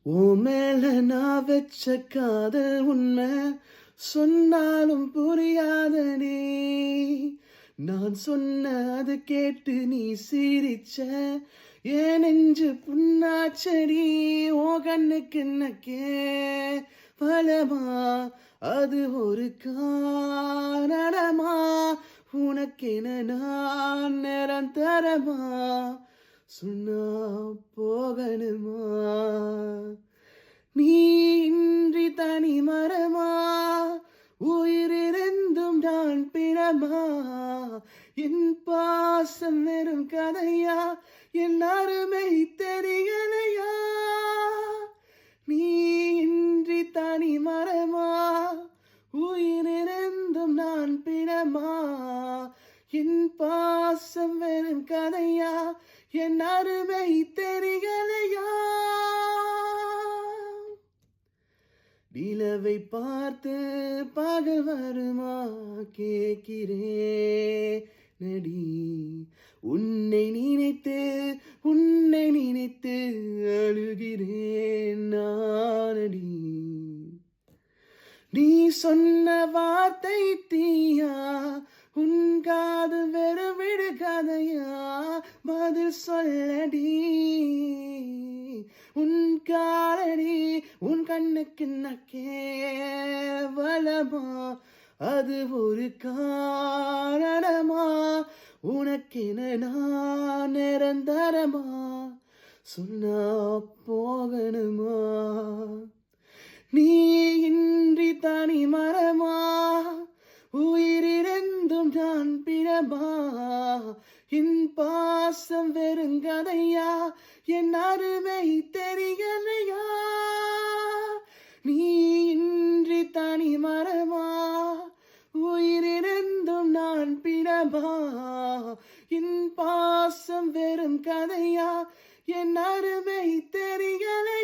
ஓ மேல நான் வச்ச காதல் உண்மை சொன்னாலும் புரியாதடி. நான் சொன்ன அது கேட்டு நீ சிரிச்ச என் நெஞ்சு புண்ணாச்சடி. ஓ கண்ணுக்கு நக்கே பலமா அது ஒரு காரணமா? உனக்கென நான் நிரந்தரமா சொன்னா போகணுமா? நீ இன்றி தனி மரமா? உயிரிருந்தும் நான் பிணமா? என் பாசம் வெறும் கதையா? என் அருமை தெரியலையா? நீ இன்றி தனி மரமா? உயிரிருந்தும் நான் பிணமா? என் பாசம் வெறும் கதையா? என் அருமை தெரியலையா? நிலவை பார்த்து பகல் வருமா கேட்கிறேன் நடி. உன்னை நினைத்து அழுகிறேன் நானடி. நீ சொன்ன வார்த்தை தீயா? உன் காது வெறும் விடுகதையா? பதில் சொல்லடி. உன் காலடி உன் கண்ணுக்கு கேவலமா? அது ஒரு காரணமா? உனக்கென நான் நிரந்தரமா சொன்னா போகணுமா? நீ இன்றி தனி மரமா? உயிரிழந்தும் நான் பிணமா? என் பாசம் வெறுங்கதையா? என் அருமை தெரியலையா? நீ இன்றி தனி மரமா? உயிரிழந்தும் நான் பிணமா? என் பாசம் வெறும் கதையா? என் அருமை தெரியலை.